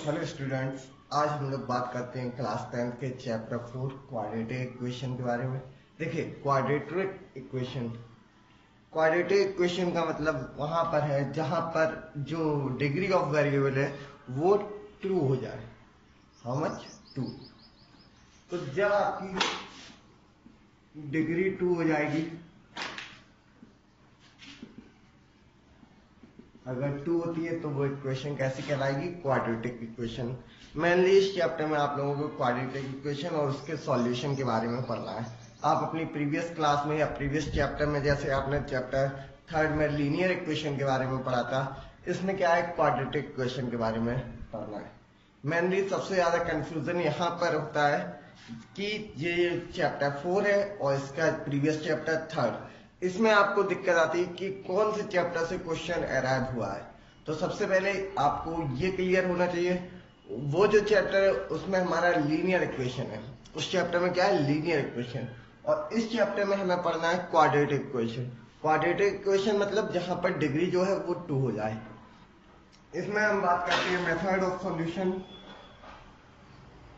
Hello students, आज हम लोग बात करते हैं क्लास 10 के चैप्टर 4 क्वाड्रेटिक इक्वेशन के बारे में। देखिए, क्वाड्रेटिक इक्वेशन का मतलब वहां पर है जहां पर जो डिग्री ऑफ वेरिएबल है वो ट्रू हो जाए। How much? 2। तो जब आपकी डिग्री 2 हो जाएगी, अगर 2 होती है तो वो इक्वेशन कैसी कहलाएगी? Quadratic equation. मेनली इस चैप्टर में आप लोगों को क्वाड्रेटिक इक्वेशन और उसके सॉल्यूशन के बारे में पढ़ना है। आप अपनी प्रीवियस क्लास में या प्रीवियस चैप्टर में, जैसे आपने चैप्टर 3 में लीनियर इक्वेशन के बारे में पढ़ा था, इसमें क्या है? क्वाड्रेटिक इक्वेशन के बारे में पढ़ना है। मेनली सबसे ज्यादा कंफ्यूजन यहाँ पर होता है कि ये चैप्टर 4 है और इसका प्रीवियस चैप्टर 3, इसमें आपको दिक्कत आती है कि कौन से चैप्टर से क्वेश्चन अराइव हुआ है। तो सबसे पहले आपको ये क्लियर होना चाहिए, वो जो चैप्टर है उसमें हमारा लीनियर इक्वेशन है, उस चैप्टर में क्या है? Linear equation. और इस चैप्टर में हमें पढ़ना है क्वाड्रेटिक इक्वेशन। क्वाड्रेटिक इक्वेशन मतलब जहां पर डिग्री जो है वो 2 हो जाए। इसमें हम बात करते हैं मेथड ऑफ सॉल्यूशन,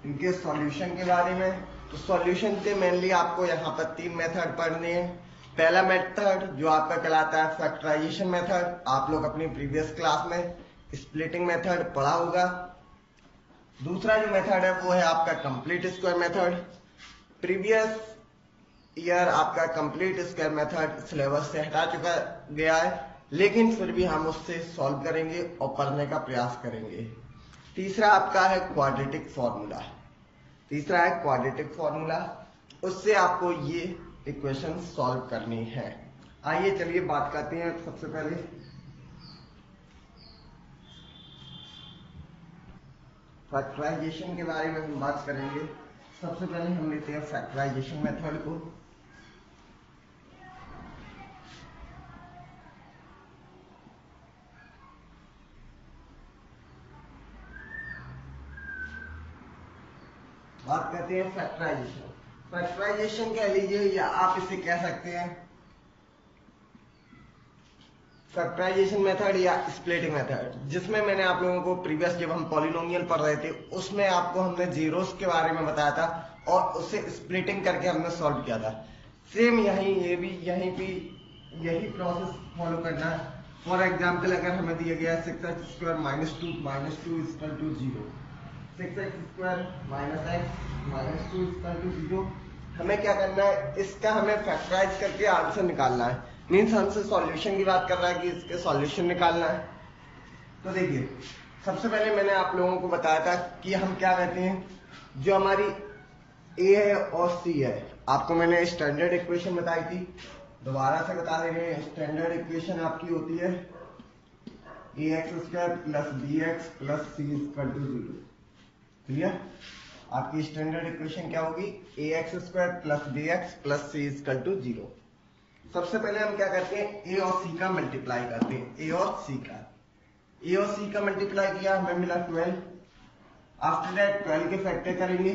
इनके सॉल्यूशन के बारे में। तो सॉल्यूशन के मेनली आपको यहाँ पर 3 मेथड पढ़ने हैं। पहला मेथड जो आपका कहलाता है फैक्टराइजेशन मेथड, आप लोग अपनी प्रीवियस क्लास में स्प्लिटिंग मेथड पढ़ा होगा। दूसरा जो मेथड है वो है आपका complete square method. Previous year आपका कंप्लीट स्क्वायर मेथड सिलेबस से हटा चुका गया है, लेकिन फिर भी हम उससे सॉल्व करेंगे और पढ़ने का प्रयास करेंगे। तीसरा आपका है क्वाड्रेटिक फॉर्मूला, उससे आपको ये इक्वेशन सॉल्व करनी है। आइए चलिए बात करते हैं। सबसे पहले फैक्टराइजेशन के बारे में हम बात करेंगे। सबसे पहले हम लेते हैं फैक्टराइजेशन मेथड को। बात करते हैं फैक्टराइजेशन कह लीजिए या आप इसे कह सकते हैं फैक्टराइजेशन मेथड या स्प्लिटिंग मेथड, जिसमें मैंने आप लोगों को प्रीवियस जब हम पॉलिनोमियल पढ़ रहे थे उसमें आपको हमने जीरोस के बारे में बताया था और उसे स्प्लिटिंग करके हमने सॉल्व किया था। सेम यही प्रोसेस फॉलो करना है। फॉर एग्जाम्पल, अगर हमें दिया गया 6x² - 2 - 2 = 0, 6x² - x - 2 = 0, हमें क्या करना है? इसका हमें फैक्टराइज करके आंसर निकालना है। मीन्स हमसे सॉल्यूशन की बात कर रहा है कि इसके सॉल्यूशन निकालना है। तो देखिए, सबसे पहले मैंने आप लोगों को बताया था कि हम क्या कहते हैं, जो हमारी ए है और सी है, आपको मैंने स्टैंडर्ड इक्वेशन बताई थी, दोबारा से बता दे रहे हैं। स्टैंडर्ड इक्वेशन आपकी होती है ax² + bx + c = 0। क्लियर? आपकी स्टैंडर्ड इक्वेशन क्या होगी? ax² + bx + c = 0। सबसे पहले हम क्या करते हैं? ए और सी का मल्टीप्लाई करते हैं। ए और सी का मल्टीप्लाई किया, हमें मिला 12। आफ्टर दैट 12 के फैक्टर करेंगे।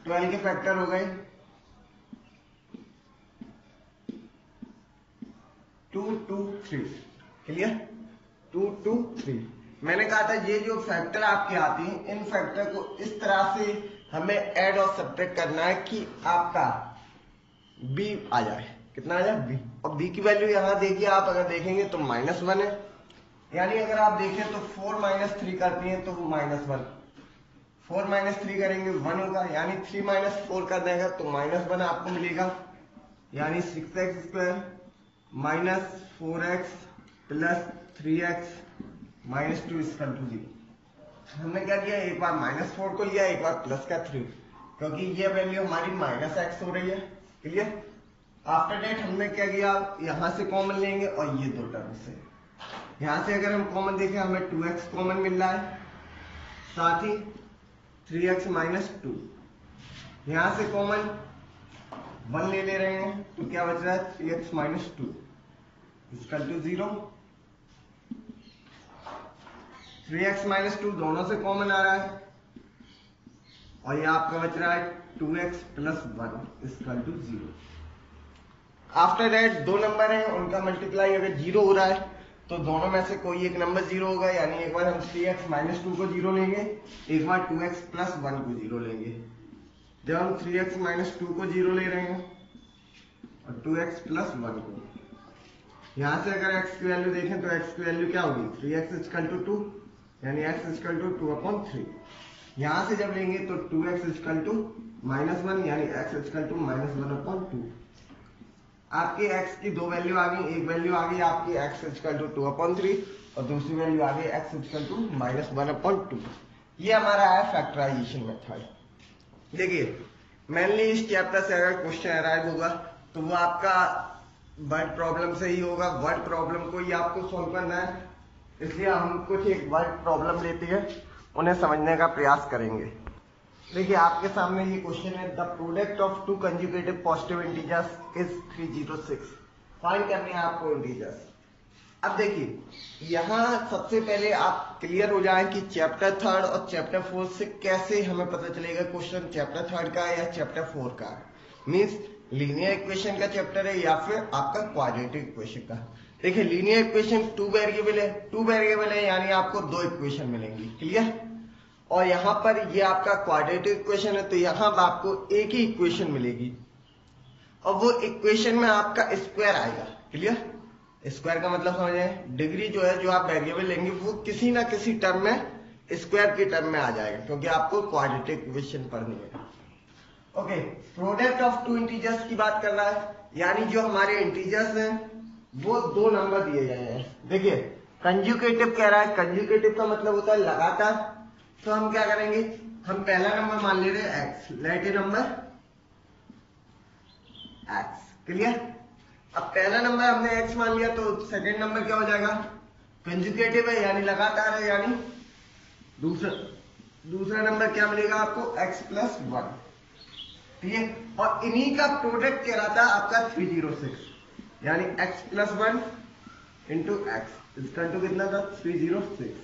12 के फैक्टर हो गए 2 2 3। क्लियर? 2 2 3। मैंने कहा था ये जो फैक्टर आपके आते हैं, इन फैक्टर को इस तरह से हमें ऐड और सब्ट्रैक्ट करना है कि आपका b आ जाए। कितना आ जाए? b। और b की वैल्यू यहां देखिए, आप अगर देखेंगे तो -1 है, यानी अगर आप देखें तो 4 - 3 करती हैं तो -1, 4 - 3 करेंगे 1 होगा, यानी 3 - 4 कर देगा तो -1 आपको मिलेगा, यानी 6x² - 4x + 3x - 2 = 0। हमने क्या किया? एक बार -4 को लिया, एक बार प्लस का 3, क्योंकि ये वैल्यू हमारी -x हो रही है। क्लियर? आफ्टर डेट हमने क्या किया? यहां से कॉमन लेंगे और ये दो टर्म से, यहां से अगर हम कॉमन देखें हमें 2x कॉमन मिल रहा है, साथ ही 3x - 2, यहां से कॉमन 1 ले रहे हैं तो क्या बच रहा है? 3x - 2 = 0। 3x - 2 दोनों से कॉमन आ रहा है और ये आपका बच रहा है 2x + 1 = 0। आफ्टर दैट दो नंबर हैं, उनका मल्टीप्लाई अगर 0 हो रहा है तो दोनों में से कोई एक नंबर 0 होगा, यानी एक बार हम 3x माइनस 2 को 0 लेंगे, एक बार 2x प्लस 1 को 0 लेंगे। जब हम 3x माइनस 2 को 0 ले रहे हैं और 2x प्लस 1 को, यहां से अगर x की वैल्यू देखें तो x की वैल्यू क्या होगी, 3x इक्वल टू 2, यानी x इक्वल टू 2/3। यहां से जब लेंगे तो 2x इक्वल टू -1, यानी x इक्वल टू -1/2। आपके x की दो वैल्यू आ गई, एक वैल्यू आ गई आपकी x इक्वल टू 2/3 और दूसरी वैल्यू आ गई x इक्वल टू -1/2। ये हमारा है फैक्टराइजेशन मेथड। देखिए मेनली इस चैप्टर से अगर क्वेश्चन अराइव होगा तो वो आपका वर्ड प्रॉब्लम से ही होगा। वर्ड प्रॉब्लम को ही आपको सॉल्व करना है, इसलिए हम कुछ एक वर्ड प्रॉब्लम लेते हैं, उन्हें समझने का प्रयास करेंगे। देखिए आपके सामने ये क्वेश्चन है, the product of two conjugative positive integers is 306। Find करने हैं आपको इंटीजर्स। अब देखिए यहाँ सबसे पहले आप क्लियर हो जाएं कि चैप्टर 3 और चैप्टर 4 से कैसे हमें पता चलेगा क्वेश्चन चैप्टर 3 का या चैप्टर 4 का। मीन्स लीनियर इक्वेशन का चैप्टर है या फिर आपका क्वाड्रेटिक इक्वेशन का। देखिए लीनियर इक्वेशन 2 वेरिएबल है, यानी आपको 2 इक्वेशन मिलेंगी, क्लियर। और यहाँ पर ये आपका क्वाड्रेटिक इक्वेशन है, तो यहाँ पर आपको एक ही इक्वेशन मिलेगी और वो इक्वेशन में आपका स्क्वायर आएगा, क्लियर। स्क्वायर का मतलब समझे, डिग्री जो है जो आप वेरिएबल लेंगे वो किसी ना किसी टर्म में स्क्वायर के टर्म में आ जाएगा, क्योंकि आपको क्वाड्रेटिक इक्वेशन पढ़नी है। Okay, product of two integers की बात कर रहा है, यानी जो हमारे इंटीजर्स हैं वो 2 नंबर दिए गए हैं। देखिए कंजुगेटिव कह रहा है, कंजुगेटिव का मतलब होता है लगातार। तो हम क्या करेंगे, हम पहला नंबर मान ले रहे हैं x, लेट ए नंबर x, क्लियर। अब पहला नंबर हमने x मान लिया तो सेकंड नंबर क्या हो जाएगा, कंजुगेटिव है यानी लगातार है, यानी दूसरा नंबर क्या मिलेगा आपको x प्लस 1, ठीक है। और इन्हीं का प्रोडक्ट क्या रहा था आपका 306, यानी x प्लस 1 इंटू एक्स इसका टू कितना था 306,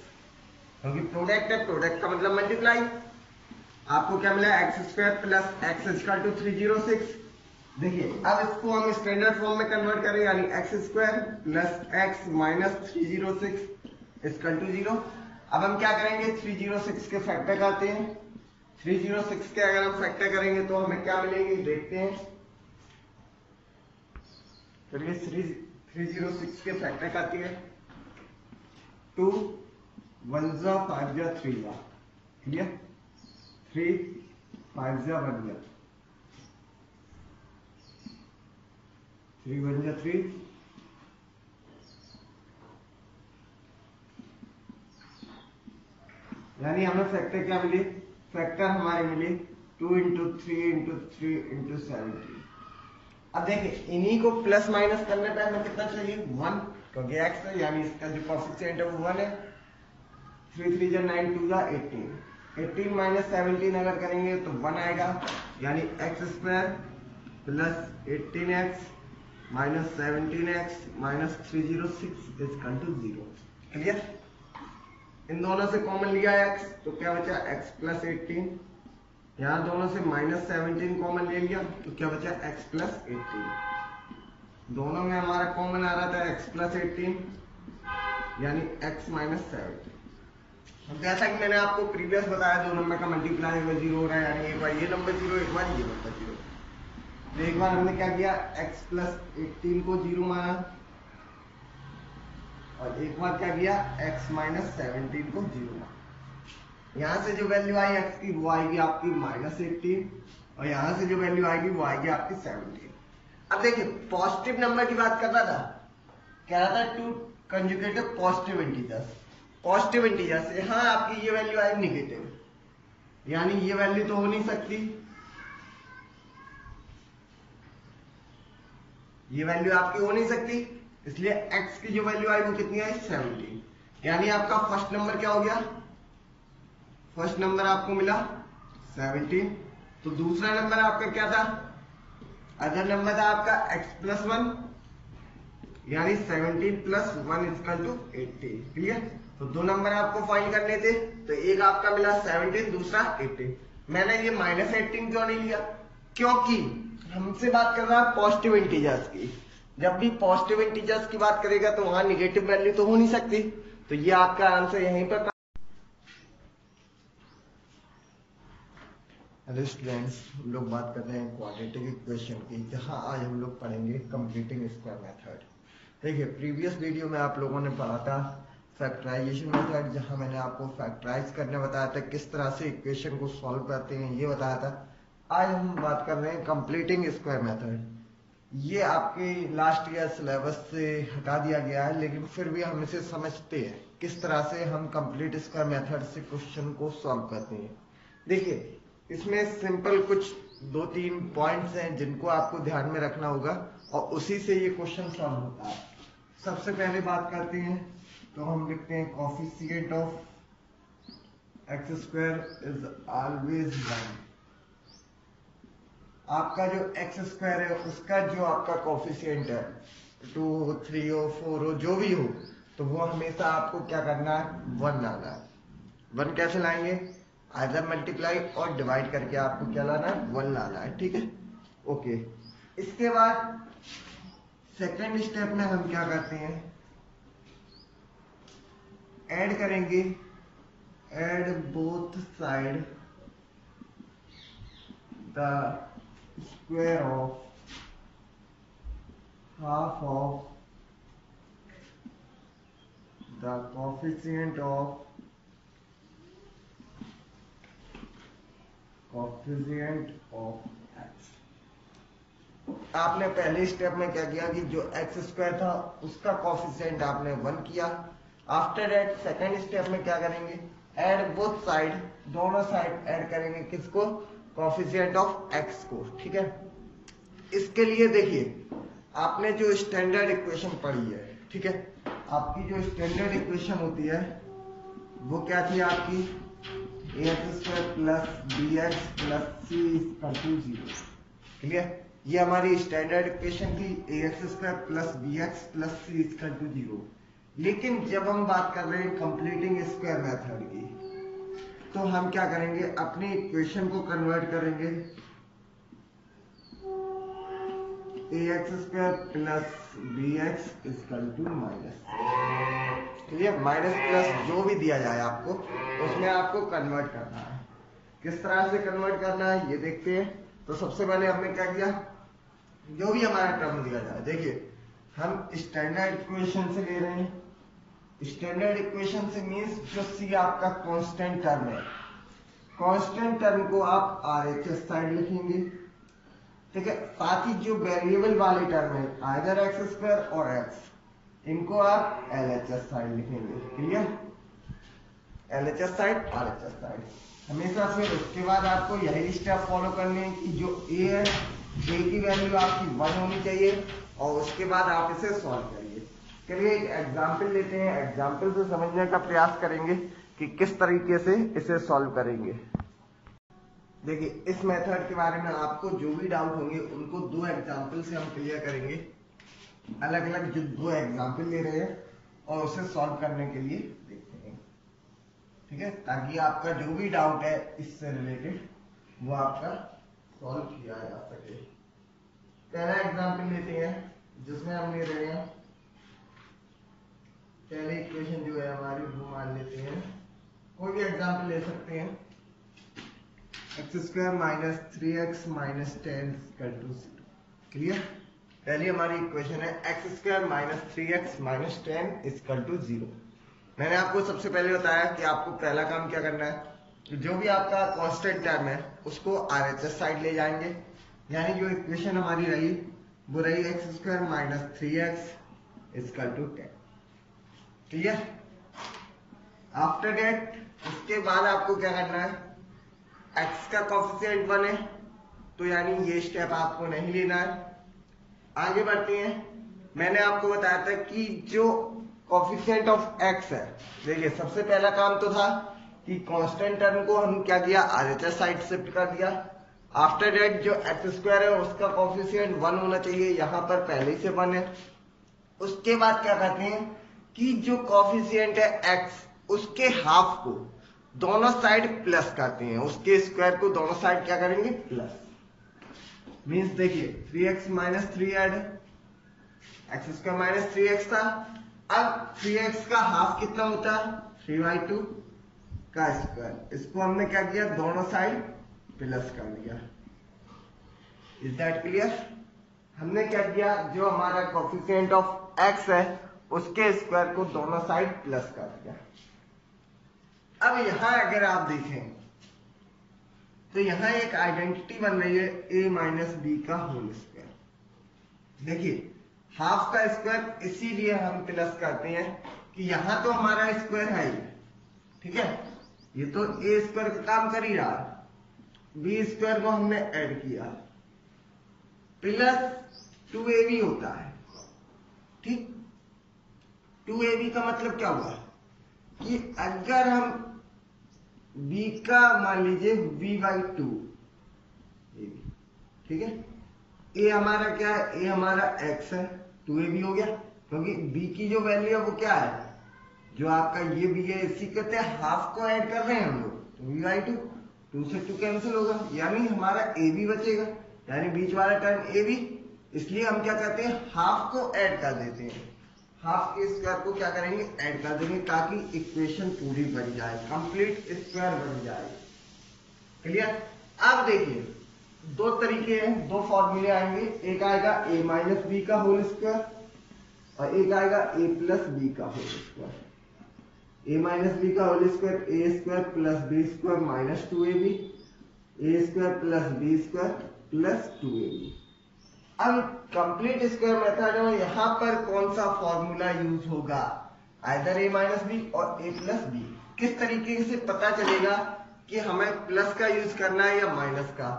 क्योंकि प्रोडक्ट है, प्रोडक्ट का मतलब मल्टीप्लाई। आपको क्या मिला x² plus x equal to 306। देखिए अब इसको हम स्टैंडर्ड फॉर्म में कन्वर्ट करें, यानी x² plus x minus 306 equal to 0। अब हम क्या करेंगे, 306 के फैक्टर करते हैं। 306 के अगर हम फैक्टर करेंगे तो हमें क्या मिलेंगे देखते हैं। चलिए 306 के फैक्टर करते हैं, 2 1 जा 5 जा 3 जा, क्लियर। 3 5 जा 1 जा, 3 1 जा 3, यानी हमें फैक्टर क्या मिले, फैक्टर हमारे मिले 2 इंटू 3 इंटू 3 इंटू 17। अब देखिए इन्हीं को प्लस माइनस करने पे हमें कितना चाहिए 1, क्योंकि x है यानी इसका जो कोएफिशिएंट है वो 1 है। 3 3 जा 9 2 जा 18, 18 माइनस 17 अगर करेंगे तो 1 आएगा, यानी x² plus 18x minus 17x minus 306 equal to 0, clear. इन दोनों से कॉमन लिया x तो क्या बचा x प्लस 18, यहाँ दोनों से माइनस 17 कॉमन ले लिया तो क्या बचा x प्लस 18। दोनों में हमारा कॉमन आ रहा था x प्लस 18, यानी x माइनस 17। जैसा कि मैंने आपको प्रीवियस बताया, 2 नंबर का मल्टीप्लाई होगा 0 हो रहा है, यानी एक बार ये नंबर 0 एक बार ये नंबर 0। तो एक बार हमने क्या किया x प्लस 18 को 0 माना और एक बार क्या किया x माइनस 17 को 0 माना। यहां से जो वैल्यू आई x की वो आएगी आपकी माइनस 18 और यहां से जो वैल्यू आएगी वो आएगी आपकी 17। अब देखिए पॉजिटिव नंबर की बात कर रहा था, कह रहा था two conjugative positive integers. Positive integers यहां आपकी ये वैल्यू आई निगेटिव, यानी ये वैल्यू तो हो नहीं सकती, ये वैल्यू आपकी हो नहीं सकती, इसलिए x की जो वैल्यू आई वो कितनी आई 17, यानी आपका फर्स्ट नंबर क्या हो गया, फर्स्ट नंबर आपको मिला 17। तो दूसरा नंबर आपका क्या था, अदर नंबर था आपका x प्लस 1, यानी 17 प्लस 1 इक्वल टू 18, क्लियर। तो 2 नंबर आपको फाइंड करने थे, तो एक आपका मिला 17, दूसरा 18। मैंने ये माइनस 18 क्यों नहीं लिया, क्योंकि हमसे बात कर रहा है पॉजिटिव इंटीजर्स की। जब भी पॉजिटिव इंटीजर्स की बात करेगा तो वहां निगेटिव वैल्यू तो हो नहीं सकती, तो ये आपका आंसर यहीं पर। हेलो स्टूडेंट्स, हम लोग बात कर रहे हैं क्वाड्रेटिक इक्वेशन की, जहां आज हम लोग पढ़ेंगे कंप्लीटिंग स्क्वायर मेथड। देखिए, प्रीवियस वीडियो में आप लोगों ने पढ़ा था फैक्टराइजेशन मेथड, जहां मैंने आपको फैक्टराइज करने बताया था, किस तरह से इक्वेशन को सॉल्व करते हैं ये बताया था। आज हम बात कर रहे हैं कंप्लीटिंग स्क्वायर मेथड। ये आपके लास्ट ईयर सिलेबस से हटा दिया गया है, लेकिन फिर भी हम इसे समझते हैं किस तरह से हम कंप्लीट स्क्वायर मेथड से क्वेश्चन को सॉल्व करते हैं। देखिए, इसमें सिंपल कुछ 2-3 पॉइंट्स हैं जिनको आपको ध्यान में रखना होगा और उसी से ये क्वेश्चन सॉल्व होता है। सबसे पहले बात करते हैं तो हम लिखते हैं coefficient of x square is always 1। आपका जो एक्स स्क्वायर है उसका जो आपका कोफिशिएंट है 2 हो, 3 हो, 4 हो, जो भी हो, तो वो हमेशा आपको क्या करना है, 1 लाना है। 1 कैसे लाएंगे, आइदर मल्टीप्लाई और डिवाइड करके आपको क्या लाना है, 1 लाना है। ठीक है, ओके। इसके बाद सेकेंड स्टेप में हम क्या करते हैं, ऐड करेंगे, add both side the square of half of the coefficient of x. आपने पहले स्टेप में क्या किया कि जो एक्स स्क्वायर था उसका कोफिशिएंट आपने 1 किया। आफ्टर दैट सेकेंड स्टेप में क्या करेंगे, ऐड बोथ साइड, दोनों साइड ऐड करेंगे, किसको, कोफिशिएंट ऑफ एक्स को। ठीक है, इसके लिए देखिए आपने जो स्टैंडर्ड इक्वेशन पढ़ी है, ठीक है, आपकी जो स्टैंडर्ड इक्वेशन होती है वो क्या थी आपकी, ax square plus B X plus C equal to 0। Clear, ये हमारी स्टैंडर्ड इक्वेशन थी, ax square plus B X plus C equal to 0। लेकिन जब हम बात कर रहे हैं कंप्लीटिंग स्क्वायर मेथड की, तो हम क्या करेंगे, अपनी इक्वेशन को कन्वर्ट करेंगे ax square plus B X equal to minus. Clear, minus plus जो भी दिया जाए आपको उसमें आपको कन्वर्ट करना है। किस तरह से कन्वर्ट करना है ये देखते हैं। तो सबसे पहले हमने क्या किया, जो भी हमारा टर्म दिया जाए, देखिए हम स्टैंडर्ड इक्वेशन से ले रहे हैं। स्टैंडर्ड इक्वेशन से मींस जो सी आपका कांस्टेंट टर्म है, कांस्टेंट टर्म को आप आरएचएस साइड लिखेंगे। ठीक है, साथ ही जो वेरिएबल वाले टर्म है आइदर एक्स स्क्वायर और एक्स, इनको आप एलएचएस साइड लिखेंगे। Clear, LHS side, RHS side हमेशा से। उसके बाद आपको यही स्टेप फॉलो करने हैं कि जो ए है, ए की वैल्यू आपकी 1 होनी चाहिए और उसके बाद आप इसे सॉल्व करिए। चलिए एक एग्जाम्पल लेते हैं, एग्जाम्पल से समझने का प्रयास करेंगे कि किस तरीके से इसे सॉल्व करेंगे। देखिए, इस मेथड के बारे में आपको जो भी डाउट होंगे उनको 2 एग्जाम्पल से हम क्लियर करेंगे। अलग अलग जो 2 एग्जाम्पल ले रहे हैं और उसे सॉल्व करने के लिए देखते हैं। ठीक है, ताकि आपका जो भी डाउट है इससे रिलेटेड वो आपका सॉल्व किया जा सके। पहला एग्जाम्पल लेते हैं जिसमें हम ले रहे हैं, पहली इक्वेशन जो है हमारी वो मान लेते हैं, कोई भी एग्जाम्पल ले सकते हैं, X square minus 3x minus 10 equal to 0। Clear, पहली हमारी इक्वेशन है X square minus 3x minus 10 equal to 0। मैंने आपको सबसे पहले बताया कि आपको पहला काम क्या करना है, कि जो भी आपका कांस्टेंट टर्म है उसको आरएचएस साइड ले जाएंगे। यानी जो इक्वेशन हमारी रही वो रही X square minus 3x equal to 10। Clear, after that उसके बाद आपको क्या करना है, x का कोफिशिएंट 1 है तो यानी ये स्टेप आपको नहीं लेना है। आगे बढ़ते हैं, मैंने आपको बताया था कि जो कोफिशिएंट ऑफ x है, देखिए सबसे पहला काम तो था कि कांस्टेंट टर्म को हम क्या किया, आरएचएस साइड शिफ्ट कर दिया। आफ्टर दैट जो एक्स स्क्वायर है उसका कोफिशिएंट 1 होना चाहिए, यहाँ पर पहले से 1 है। उसके बाद क्या करते हैं कि जो कोफिशिएंट है x उसके हाफ को दोनों साइड प्लस करते हैं, उसके स्क्वायर को दोनों साइड क्या करेंगे, प्लस। मीन्स देखिए 3x minus 3 add x square minus 3x था। अब 3x का हाफ कितना होता है, 3/2 का स्क्वायर। इसको हमने क्या किया, दोनों साइड प्लस कर दिया। Is that clear? हमने क्या किया, जो हमारा कोफिशिएंट ऑफ x है उसके स्क्वायर को दोनों साइड प्लस कर दिया। अब यहां अगर आप देखें तो यहां एक आइडेंटिटी बन रही है a माइनस बी का होल स्क्वायर। देखिए हाफ का स्क्वायर इसीलिए हम प्लस करते हैं कि यहां तो हमारा स्क्वायर है ही, ठीक है, ये तो ए स्क्वायर का काम कर ही रहा है, बी स्क्वायर को हमने ऐड किया, प्लस 2ab होता है, ठीक। 2ab का मतलब क्या हुआ कि अगर हम b का मान लीजिए b/2, ठीक है, a हमारा क्या है, a हमारा x है, 2ab हो गया, क्योंकि b की जो वैल्यू है वो क्या है, जो आपका ये b है, इसी कहते हैं हाफ को ऐड कर रहे हैं हम लोग, तो b/2, 2 से 2 कैंसिल होगा, यानी हमारा ab बचेगा, यानी बीच वाला टर्म ab। इसलिए हम क्या करते हैं, हाफ को ऐड कर देते हैं, हाफ के स्क्वायर को क्या करेंगे, ऐड कर देंगे, ताकि इक्वेशन पूरी बन जाए, कंप्लीट स्क्वायर बन जाए। क्लियर? अब देखिए दो तरीके हैं, दो फॉर्मूले आएंगे, एक आएगा a माइनस बी का होल स्क्वायर और एक आएगा a प्लस बी का whole square. a minus B का whole square a square plus B square minus 2ab, a square plus B square plus 2ab। अब कंप्लीट स्क्वायर मेथड में यहां पर कौन सा फॉर्मूला यूज होगा, आइदर a माइनस बी और a प्लस बी। किस तरीके से पता चलेगा कि हमें प्लस का यूज करना है या माइनस का,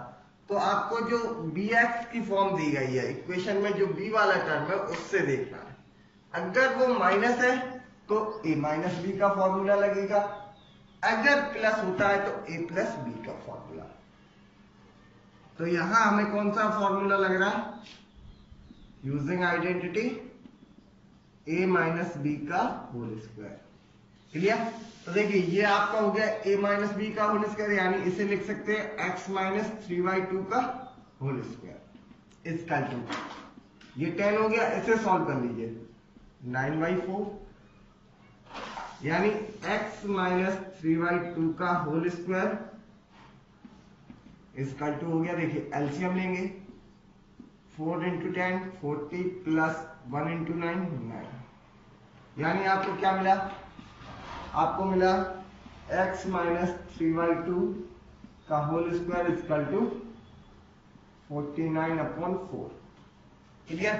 तो आपको जो bx की फॉर्म दी गई है इक्वेशन में, जो b वाला टर्म है उससे देखना है। अगर वो माइनस है तो a माइनस बी का फॉर्मूला लगेगा, अगर प्लस होता है तो a प्लस बी का फॉर्मूला। तो यहां हमें कौन सा फॉर्मूला लग रहा है, using identity a minus B का होल स्क्वायर। क्लियर? तो देखिए ये आपका हो गया a माइनस बी का होल स्क्वायर, यानी इसे लिख सकते हैं x माइनस 3/2 का होल स्क्वायर इसका 2, ये 10 हो गया, इसे सॉल्व कर लीजिए, 9/4, यानी x माइनस 3/2 का होल स्क्वायर इसका 2 हो गया। देखिए एलसीएम लेंगे, 4 × 10 40 प्लस 1 × 9 9, यानी आपको क्या मिला, आपको मिला x माइनस 3/2 का whole square equal to 49/4। Clear?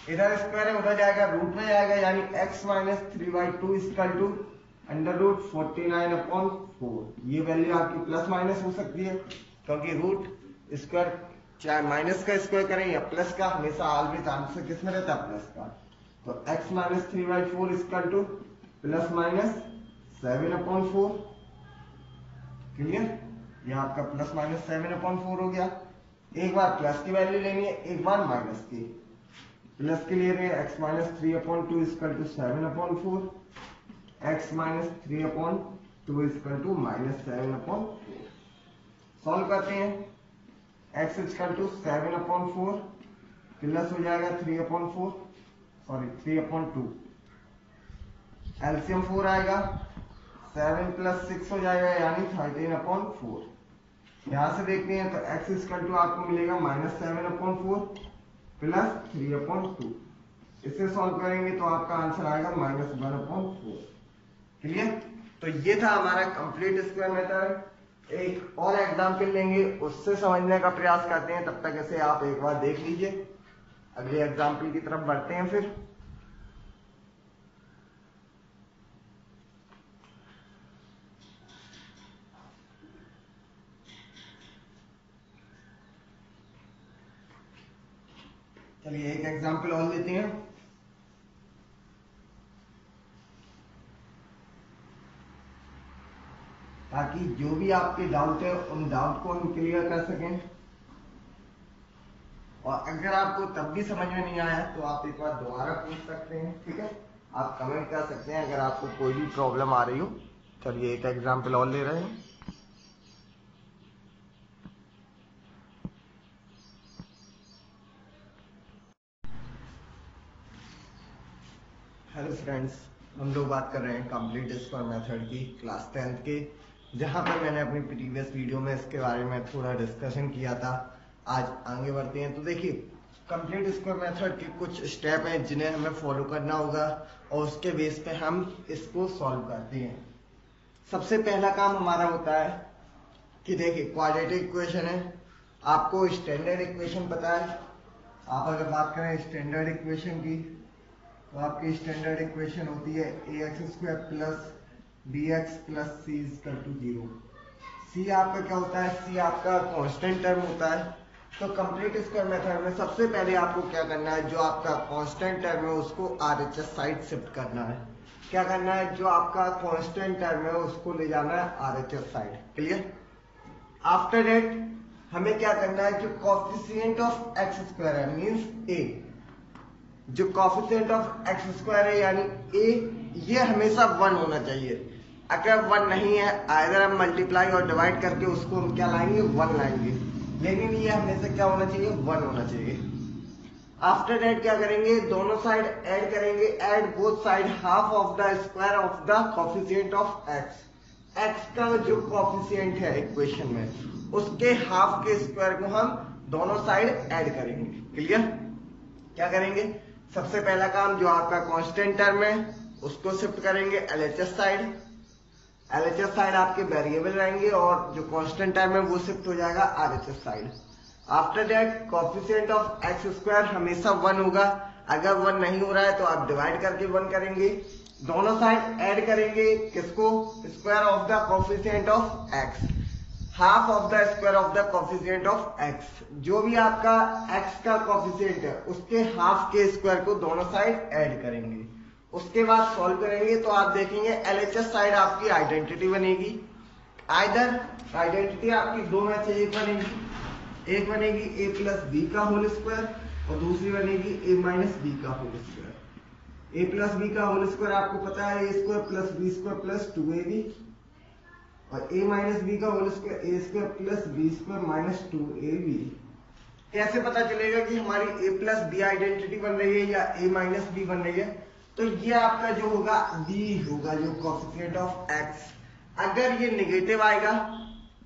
इधर स्क्वायर है उधर जाएगा, रूट में जाएगा, यानी x माइनस 3/2 इक्वल टू √ 49/4। ये वैल्यू आपकी प्लस माइनस हो सकती है, क्योंकि रूट स्क्वायर चाहे माइनस का स्क्वायर करें या प्लस का, हमेशा ऑलवेज आंसर किस में रहता है, प्लस का। तो x minus 3/4 equal to plus minus 7/4। Clear? ये आपका प्लस माइनस 7/4 हो गया। एक बार प्लस की वैल्यू लेनी है, एक बार माइनस की। प्लस के लिए x minus 3/2 equal to 7/4, x minus 3/2 equal to minus 7/4। Solve करते हैं, x इक्वल टू 7/4 प्लस हो जाएगा 3/4, सॉरी 3/2, एलसीएम 4 आएगा, 7 + 6 हो जाएगा, यानी 13/4। यहां से देखते हैं तो x इक्वल टू आपको मिलेगा माइनस 7/4 प्लस 3/2। इसे सॉल्व करेंगे तो आपका आंसर आएगा माइनस 1/4। क्लियर? तो ये था हमारा कंप्लीट स्क्वायर मेथड। एक और एग्जाम्पल लेंगे, उससे समझने का प्रयास करते हैं, तब तक इसे आप एक बार देख लीजिए। अगले एग्जाम्पल की तरफ बढ़ते हैं फिर। चलिए एक एग्जाम्पल और लेते हैं। ताकि जो भी आपके डाउट है उन डाउट को हम क्लियर कर सकें, और अगर आपको तब भी समझ में नहीं आया तो आप एक बार दोबारा पूछ सकते हैं, ठीक है, आप कमेंट कर सकते हैं अगर आपको कोई भी प्रॉब्लम आ रही हो। चलिए एक एग्जाम्पल और ले रहे हैं। हेलो फ्रेंड्स, हम लोग बात कर रहे हैं कंप्लीट स्क्वायर मेथड की क्लास 10th के, जहां पर मैंने अपनी प्रीवियस वीडियो में इसके बारे में थोड़ा डिस्कशन किया था। आज आगे बढ़ते हैं। तो देखिए, कंप्लीट स्क्वायर मेथड के कुछ स्टेप हैं जिन्हें हमें फॉलो करना होगा और उसके बेस पे हम इसको सॉल्व करते हैं। सबसे पहला काम हमारा होता है कि देखिए, क्वाड्रेटिक इक्वेशन है, आपको स्टैंडर्ड इक्वेशन पता है। आप अगर बात करें स्टैंडर्ड इक्वेशन की, तो आपकी स्टैंडर्ड इक्वेशन होती है ax² plus bx plus c equal to 0। c आपका क्या होता है? c आपका कांस्टेंट टर्म होता है। तो कंप्लीट स्क्वायर मेथड में सबसे पहले आपको क्या करना है, जो आपका कांस्टेंट टर्म है उसको RHS साइड शिफ्ट करना है। क्या करना है? जो आपका कांस्टेंट टर्म है उसको ले जाना है RHS side. Clear? After that हमें क्या करना है, जो कोफिशिएंट ऑफ x² है मींस a, जो कोफिशिएंट ऑफ x² है यानी a, ये हमेशा 1 होना चाहिए। अगर 1 नहीं है, आइदर हम मल्टीप्लाई और डिवाइड करके उसको हम क्या लाएंगे, 1 लाएंगे, लेकिन ये हमेशा क्या होना चाहिए, 1 होना चाहिए। आफ्टर दैट क्या करेंगे, दोनों साइड ऐड करेंगे, add both side half of the square of the coefficient of x का जो कोफिशिएंट है इक्वेशन में, उसके हाफ के स्क्वायर को हम दोनों साइड ऐड करेंगे। क्लियर? क्या करेंगे? सबसे पहला काम, जो आपका कांस्टेंट टर्म है उसको शिफ्ट करेंगे LHS साइड। LHS साइड आपके वेरिएबल रहेंगे और जो कांस्टेंट टर्म है वो शिफ्ट हो जाएगा RHS side. After that coefficient of x² हमेशा 1 होगा। अगर 1 नहीं हो रहा है तो आप डिवाइड करके 1 करेंगे, दोनों साइड ऐड करेंगे, किसको? Square of the coefficient of x, half of the square of the coefficient of x। जो भी आपका x का कोफिशिएंट है उसके हाफ के स्क्वायर को दोनों साइड ऐड करेंगे। उसके बाद सॉल्व करेंगे तो आप देखेंगे LHS साइड आपकी आइडेंटिटी बनेगी। आइदर आइडेंटिटी आपकी दो में से एक बनेगी, एक बनेगी a प्लस बी का होल स्क्वायर और दूसरी बनेगी a माइनस बी का whole square. a plus B का होल स्क्वायर आपको पता है a² plus b² plus 2ab, और a माइनस बी का whole square a² plus b² minus 2ab। कैसे पता चलेगा कि हमारी a प्लस बी आइडेंटिटी बन रही है या a माइनस बी बन रही है? तो ये आपका जो होगा b होगा, जो कोफिशिएंट ऑफ x। अगर ये नेगेटिव आएगा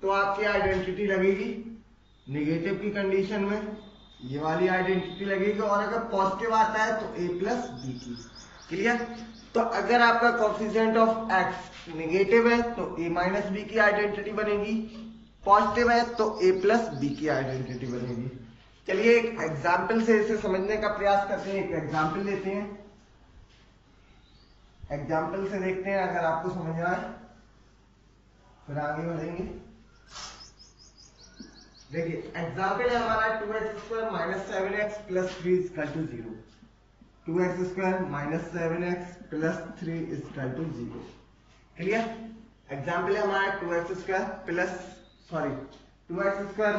तो आपकी आइडेंटिटी लगेगी नेगेटिव की कंडीशन में, ये वाली आइडेंटिटी लगेगी, और अगर पॉजिटिव आता है तो a प्लस बी की। क्लियर? तो अगर आपका कोफिशिएंट ऑफ x नेगेटिव है तो a माइनस बी की आइडेंटिटी बनेगी, पॉजिटिव है तो a प्लस बी की आइडेंटिटी बनेगी। चलिए एक एग्जाम्पल से इसे समझने का प्रयास करते हैं। एक एग्जाम्पल लेते हैं, एग्जाम्पल से देखते हैं, अगर आपको समझ आए फिर आगे बढ़ेंगे। देखिए एग्जाम्पल है हमारा 2x² minus 7x plus 3 equal to 0। 2x² minus 7x plus 3 equal to 0। Clear? Example है हमारा 2x²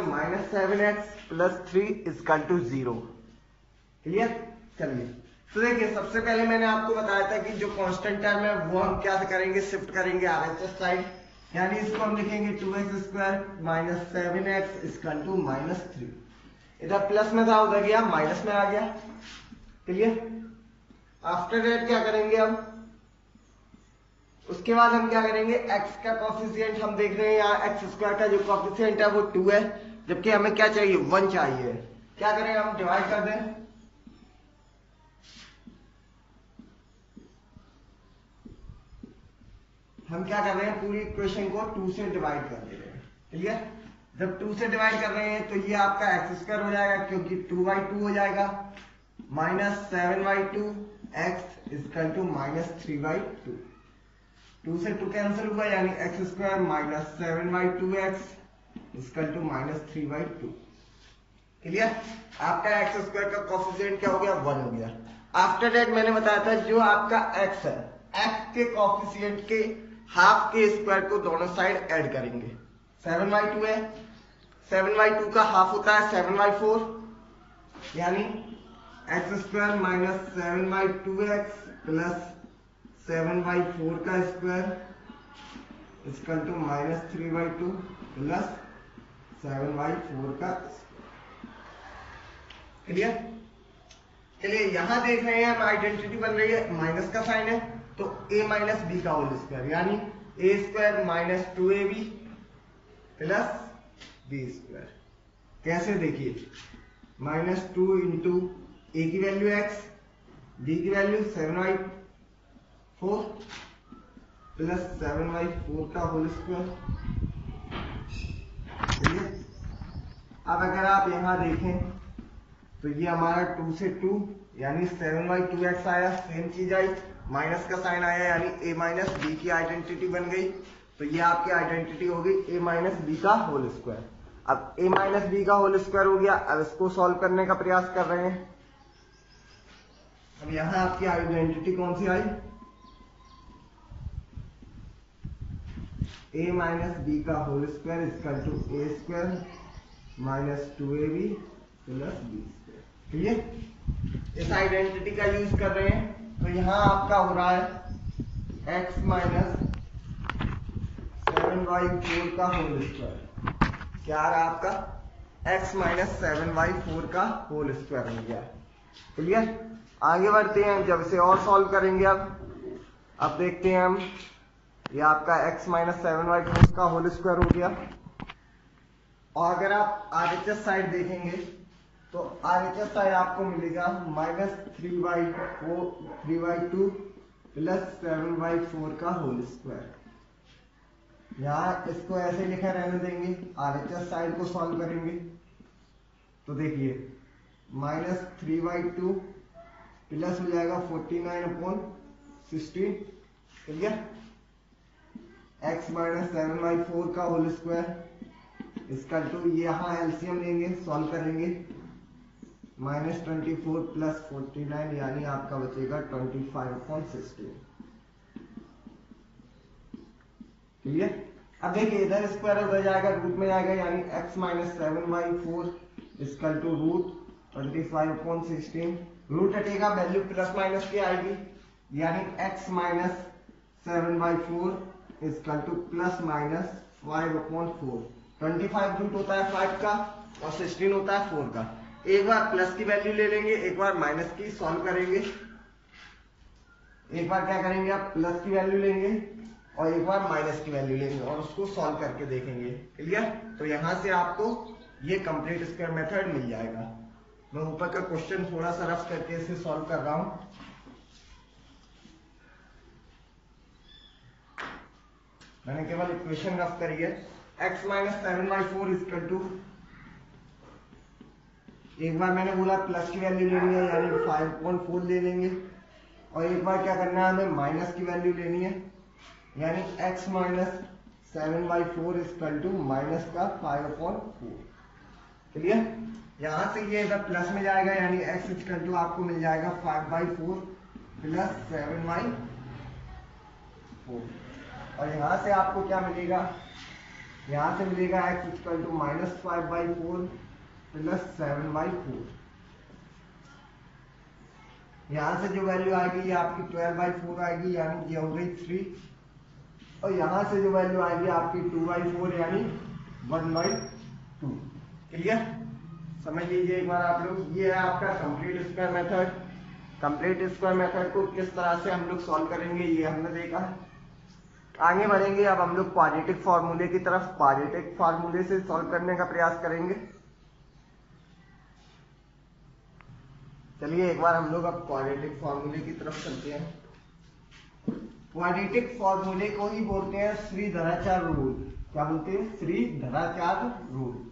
minus 7x plus 3 equal to 0। Clear? चलिए, तो देखिए सबसे पहले मैंने आपको बताया था कि जो कांस्टेंट टर्म है वो हम क्या करेंगे, शिफ्ट करेंगे RHS साइड, यानी इसको हम लिखेंगे 2x² minus 7x equal to minus 3। इधर प्लस में था, उधर गया माइनस में आ गया। क्लियर? आफ्टर दैट क्या करेंगे हम, उसके बाद हम क्या करेंगे, x का कोफिशिएंट हम देख रहे हैं यहाँ x² का जो कोफिशिएंट है वो 2 है, जबकि हमें क्या चाहिए, 1 चाहिए। क्या करें हम, डिवाइड कर दें। हम क्या कर रहे हैं, पूरी इक्वेशन को 2 से डिवाइड कर दे रहे हैं। क्लियर? जब 2 से डिवाइड कर रहे हैं तो ये आपका x² हो जाएगा, क्योंकि 2/2 हो जाएगा, minus 7/2 x equal to minus 3/2। 2 से 2 कैंसिल हुआ, यानी x² minus 7/2x equal to minus 3/2। Clear? आपका x² का कोफिशिएंट क्या हो गया, 1 हो गया। आफ्टर दैट मैंने बताया था जो आपका x है, x के कोफिशिएंट के हाफ के स्क्वायर को दोनों साइड ऐड करेंगे। 7/2 है, 7/2 का हाफ होता है 7/4, यानी x² माइनस 7/2x प्लस 7/4 का square equal to minus 3/2 plus 7/4 का। क्लियर? चलिए यहां देख रहे हैं हम आइडेंटिटी बन रही है, माइनस का साइन है तो a माइनस बी का होल स्क्वायर यानी a square minus 2ab plus B square. कैसे देखिए, -2 इंटू a की वैल्यू x, b की वैल्यू 7y4 प्लस 7y4 का होल स्क्वायर। अब अगर आप यहां देखें तो ये हमारा 2 से 2 यानी 7y2x आया, सेम चीज आई, माइनस का साइन आया यानी a माइनस बी की आइडेंटिटी बन गई। तो ये आपकी आइडेंटिटी हो गई a माइनस बी का होल स्क्वायर। अब a माइनस बी का होल स्क्वायर हो गया, अब इसको सॉल्व करने का प्रयास कर रहे हैं। अब यहां आपकी आइडेंटिटी कौन सी आई, a माइनस बी का whole square equal to a square minus 2ab plus B square. Clear, इस आइडेंटिटी का यूज कर रहे हैं। तो यहां आपका हो रहा है x माइनस 7y4 का होल स्क्वायर। क्या आ रहा है आपका, x माइनस 7y4 का होल स्क्वायर हो गया। क्लियर, आगे बढ़ते हैं, जब इसे और सॉल्व करेंगे। अब देखते हैं हम, ये आपका x माइनस 7y4 का होल स्क्वायर हो गया। और अगर आप RHS साइड देखेंगे तो RHS साइड आपको मिलेगा माइनस 3y2 प्लस 7y4 का होल स्क्वायर। यहाँ इसको ऐसे लिखा रहने देंगे, RHS साइड को सॉल्व करेंगे तो देखिए माइनस 3y2 प्लस हो जाएगा 49/16। ठीक है, x माइनस 7y4 का होल स्क्वायर इसका टू, यहाँ एलसीएम लेंगे, सॉल्व करेंगे, -24 प्लस 49 यानी आपका बचेगा 25/16। क्लियर, अब देखिए इधर स्क्वायर उधर जाएगा, रूट में जाएगा यानी x minus 7y4 equal to root 25/16। Root हटेगा, वैल्यू प्लस माइनस की आएगी यानी x minus 7y4 equal to plus minus 5/4। 25 root होता है 5 का और 16 होता है 4 का। एक बार प्लस की वैल्यू ले लेंगे, एक बार माइनस की, सॉल्व करेंगे। एक बार क्या करेंगे, आप प्लस की वैल्यू लेंगे और एक बार माइनस की वैल्यू लेंगे और उसको सॉल्व करके देखेंगे। क्लियर, तो यहां से आपको ये कंप्लीट स्क्वायर मेथड मिल जाएगा। मैं ऊपर का क्वेश्चन थोड़ा सा रफ करके इसे सॉल्व कर रहा हूं। मैंने केवल इक्वेशन रफ करी है। x minus 7y4 equal to, एक बार मैंने बोला प्लस की वैल्यू लेनी है यानी 5.4 ले लेंगे और एक बार क्या करना है, हमें माइनस की वैल्यू लेनी है यानी x minus 7y4 equal to minus का 5/4। क्लियर, यहां से ये इधर प्लस में जाएगा यानी x इक्वल टू आपको मिल जाएगा 5/4 प्लस 7y4 और यहां से आपको क्या मिलेगा, यहां से मिलेगा x equal to minus 5/4 plus 7/4। यहां से जो वैल्यू आएगी ये आपकी 12/4 आएगी यानी ये हो गई 3 और यहां से जो वैल्यू आएगी आपकी 2/4 यानी 1/2। क्लियर, समझ लीजिए एक बार आप लोग, ये है आपका complete square method. Complete square method को किस तरह से हम लोग सॉल्व करेंगे ये हमने देखा है। आगे बढ़ेंगे, अब हम लोग क्वाड्रेटिक फॉर्मूले की तरफ, क्वाड्रेटिक फॉर्मूले से सॉल्व करने का प्रयास करेंगे। चलिए एक बार हम लोग अब क्वाड्रेटिक फॉर्मूले की तरफ चलते हैं। क्वाड्रेटिक फॉर्मूले को ही बोलते हैं श्रीधराचार्य रूल। क्या बोलते हैं, श्रीधराचार्य रूल।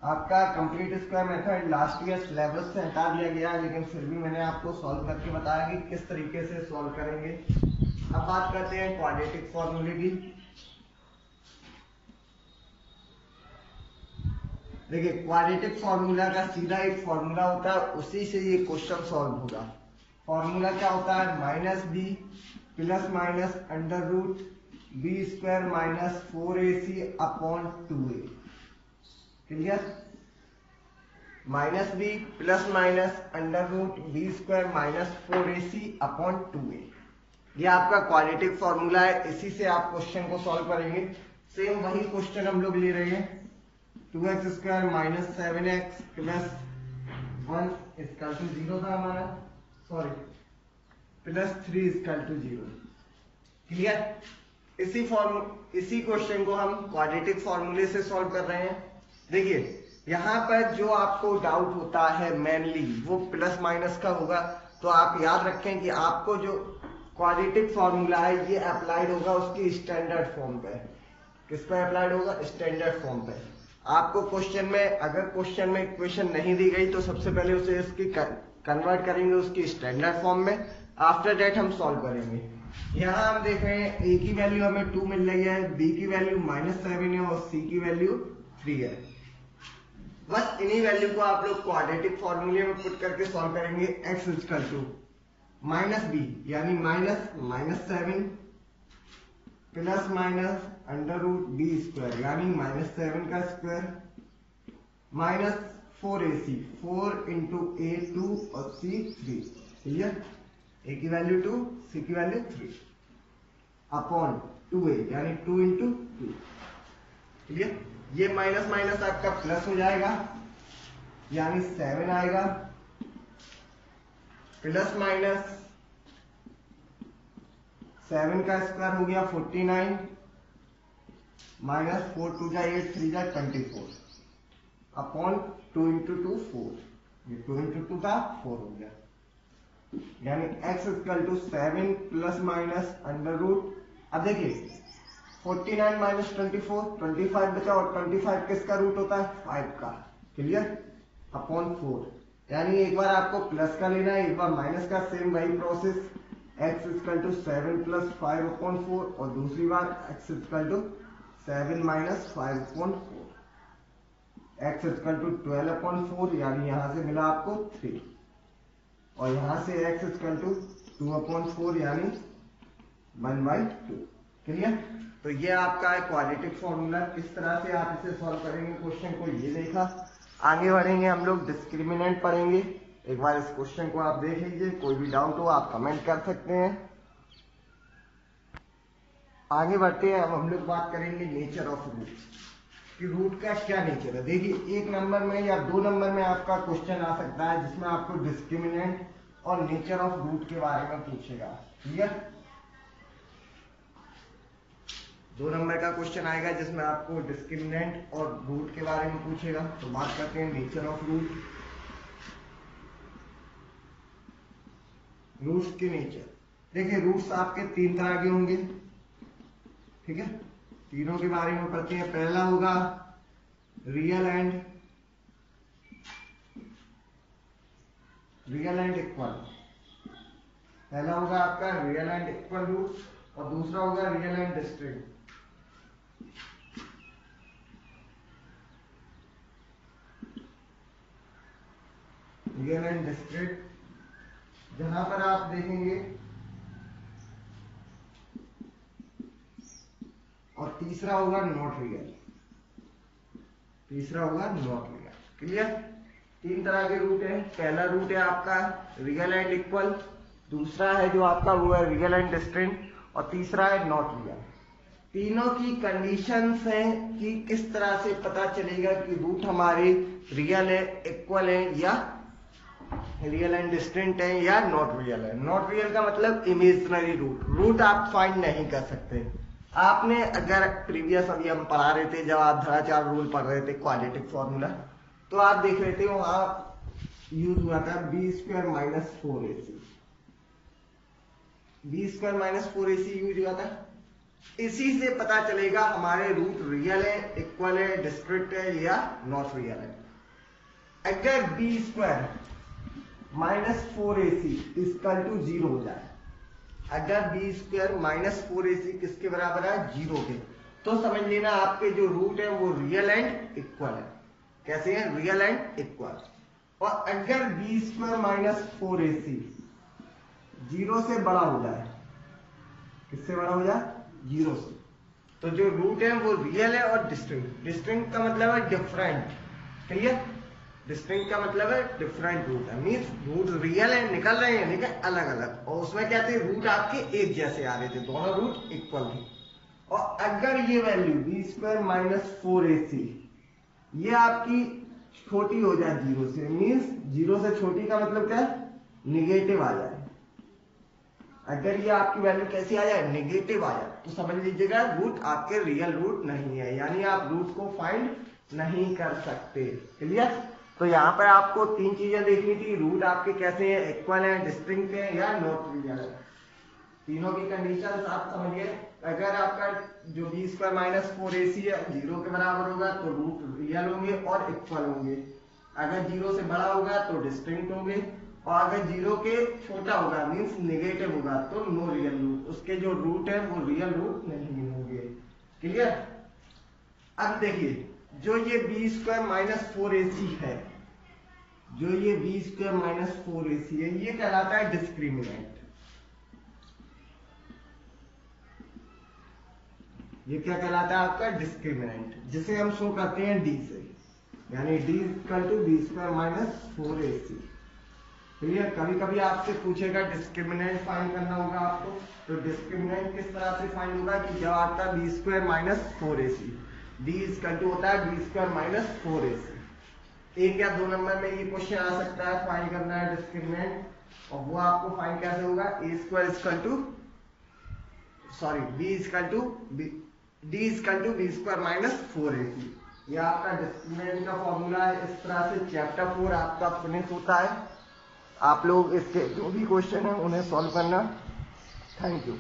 आपका complete square method last year syllabus से हटा दिया गया है, लेकिन फिर भी मैंने आपको सॉल्व करके बताया कि किस तरीके से सॉल्व करेंगे। अब बात करते हैं क्वाड्रेटिक फॉर्मूले की। देखिए क्वाड्रेटिक फॉर्मूला का सीधा एक फॉर्मूला होता है, उसी से ये क्वेश्चन सॉल्व होगा। फॉर्मूला क्या होता है, minus B plus minus under root B square minus 4ac upon 2a। Clear, minus B plus minus under root B square minus 4ac upon 2a। ये आपका क्वाड्रेटिक फॉर्मूला है, इसी से आप क्वेश्चन को सॉल्व करेंगे। सेम वही क्वेश्चन हम लोग ले रहे हैं। 2x² minus 7x plus 1 equal to 0 था हमारा, sorry plus 3 equal to 0। Clear. इसी क्वेश्चन को हम क्वाड्रेटिक फॉर्मूले से सॉल्व कर रहे हैं। देखिए यहाँ पर जो आपको डाउट होता है मेनली वो प्लस माइनस का होगा, तो आप याद रखें कि आपको जो क्वाड्रेटिक फॉर्मूला है ये अप्लाइड होगा उसकी स्टैंडर्ड फॉर्म पे। किस पे अप्लाइड होगा? स्टैंडर्ड फॉर्म पे। आपको क्वेश्चन में अगर क्वेश्चन में इक्वेशन नहीं दी गई तो सबसे पहले उसे इसकी कन्वर्ट करेंगे उसकी स्टैंडर्ड फॉर्म में, आफ्टर दैट हम सॉल्व करेंगे। यहाँ हम देख रहे हैं a की वैल्यू हमें 2 मिल रही है, b की वैल्यू -7 है और c की वैल्यू 3 है। बस इन्हीं वैल्यू को आप लोग क्वाड्रेटिक फॉर्मूले में पुट करके सॉल्व करेंगे। x इक्वल टू -b यानी -7 प्लस माइनस √b² यानी -7 का square minus 4ac 4 into a 2 और c 3। क्लियर। a की वैल्यू 2, c की वैल्यू 3 अपॉन 2a यानी 2 इंटू 2। क्लियर। ये माइनस माइनस आपका प्लस हो जाएगा यानी 7 आएगा प्लस माइनस 7 का स्क्वायर हो गया 49 माइनस 4 2 जा 8 3 जा 24 अपॉन 2 इंटू 2 4। ये 2 इंटू 2 था 4 हो गया यानी x equal to 7 plus minus under root. अब देखिए 49 माइनस 25 बचा और 25 किसका रूट होता है? 5 का। क्लियर। अपॉन 4 यानी एक बार आपको प्लस का लेना है एक बार माइनस का, सेम वही process. x equal to 7 plus 5 upon 4 और दूसरी बार x equal to 7 minus 5 upon 4। x equal to 12 upon 4 यानी यहां से मिला आपको 3 और यहां से x इक्वल टू 2 अपॉन 4 यानी 1/2। क्लियर। तो ये आपका है क्वाड्रेटिक फॉर्मूला। किस तरह से आप इसे सॉल्व करेंगे क्वेश्चन को ये देखा। आगे बढ़ेंगे हम लोग डिस्क्रिमिनेंट पढ़ेंगे। एक बार इस क्वेश्चन को आप देख लीजिए, कोई भी डाउट हो आप कमेंट कर सकते हैं। आगे बढ़ते हैं। अब हम लोग बात करेंगे नेचर ऑफ रूट कि रूट का क्या नेचर है। देखिए 1 नंबर में या 2 नंबर में आपका क्वेश्चन आ सकता है जिसमें आपको डिस्क्रिमिनेंट और नेचर ऑफ रूट के बारे में पूछेगा। क्लियर। 2 नंबर का क्वेश्चन आएगा जिसमें आपको डिस्क्रिमिनेंट और रूट के बारे में पूछेगा। तो बात करते हैं नेचर ऑफ रूट। रूट्स के नेचर। देखिए रूट्स आपके 3 तरह के होंगे। ठीक है, तीनों के बारे में पढ़ते हैं। पहला होगा रियल एंड इक्वल। पहला होगा आपका रियल एंड इक्वल रूट और दूसरा होगा real and distinct. Real and discrete जहां पर आप देखेंगे और तीसरा होगा नॉट रियल। क्लियर। 3 तरह के रूट है। पहला रूट है आपका रियल एंड इक्वल, दूसरा है जो आपका वो है रियल एंड डिस्टिंक्ट और तीसरा है नॉट रियल। तीनों की कंडीशंस हैं कि किस तरह से पता चलेगा कि रूट हमारे रियल है, इक्वल है या रियल एंड डिस्टिंक्ट है या नॉट रियल है। नॉट रियल का मतलब इमेजिनरी रूट आप फाइंड नहीं कर सकते। आपने अगर प्रीवियस अभी हम पढ़ा रहे थे जब आप धराचार रूल पढ़ रहे थे क्वाड्रेटिक फॉर्मूला, तो आप देख रहे थे वहां यूज हुआ था b² minus 4ac। b² - 4ac use हुआ था। इसी से पता चलेगा हमारे रूट रियल है, इक्वल है, डिस्क्रीट है या नॉट रियल है। अगर b² - 4ac इक्वल टू 0 हो जाए, अगर b² - 4ac किसके बराबर है? 0 के, तो समझ लेना आपके जो रूट है वो रियल एंड इक्वल है। कैसे है? Real and equal. और अगर b² - 4ac 0 से बड़ा हो जाए, किससे बड़ा हो जाए? 0 से, तो जो रूट है वो रियल है और डिस्टिंक्ट। डिस्टिंक्ट का मतलब है डिफरेंट। क्लियर। डिस्टिंक्ट का मतलब है डिफरेंट रूट है, मीन्स रूट रियल है निकल रहे हैं लेकिन अलग अलग। और उसमें क्या थे? रूट आपके एक जैसे आ रहे थे, दोनों रूट इक्वल थे। और अगर ये वैल्यू b² - 4ac ये आपकी छोटी हो जाए 0 से, मीन्स 0 से छोटी का मतलब क्या है, निगेटिव आ जाए। अगर ये आपकी वैल्यू कैसी आ जाए, निगेटिव आ जाए, तो समझ लीजिएगा रूट आपके रियल रूट नहीं है, यानी आप रूट को फाइंड नहीं कर सकते। क्लियर? तो यहाँ पर आपको 3 चीजें देखनी थी, रूट आपके कैसे हैं, इक्वल है, डिस्टिंक्ट है या नॉट रियल है। तीनों की कंडीशन आप समझिए। अगर आपका जो b² - 4ac है 0 के बराबर होगा तो रूट रियल होंगे और इक्वल होंगे। अगर 0 से बड़ा होगा तो डिस्टिंक्ट होंगे, और अगर 0 के छोटा होगा मीन्स नेगेटिव होगा तो नो रियल रूट, उसके जो रूट है वो रियल रूट नहीं होंगे। क्लियर? अब देखिए, जो ये b² - 4ac है, जो ये b² - 4ac है, ये कहलाता है डिस्क्रिमिनेंट। ये क्या कहलाता है आपका, डिस्क्रिमिनेंट, जिसे हम शो करते हैं d से, यानी d = b² - 4ac। क्लियर? कभी कभी आपसे पूछेगा डिस्क्रिमिनेंट फाइंड करना होगा आपको, तो डिस्क्रिमिनेंट किस तरह से फाइंड होगा कि जब आपका b² - 4ac, d होता है b² - 4ac। 1 या 2 नंबर में ये क्वेश्चन आ सकता है, फाइंड करना है डिस्क्रिमिनेंट, और वो आपको फाइंड कैसे होगा, d = b² - 4ac। ये आपका डिस्क्रिमिनेंट का फॉर्मूला है। इस तरह से चैप्टर 4 आपका फिनिश होता है। आप लोग इसके जो भी क्वेश्चन है उन्हें सॉल्व करना। Thank you.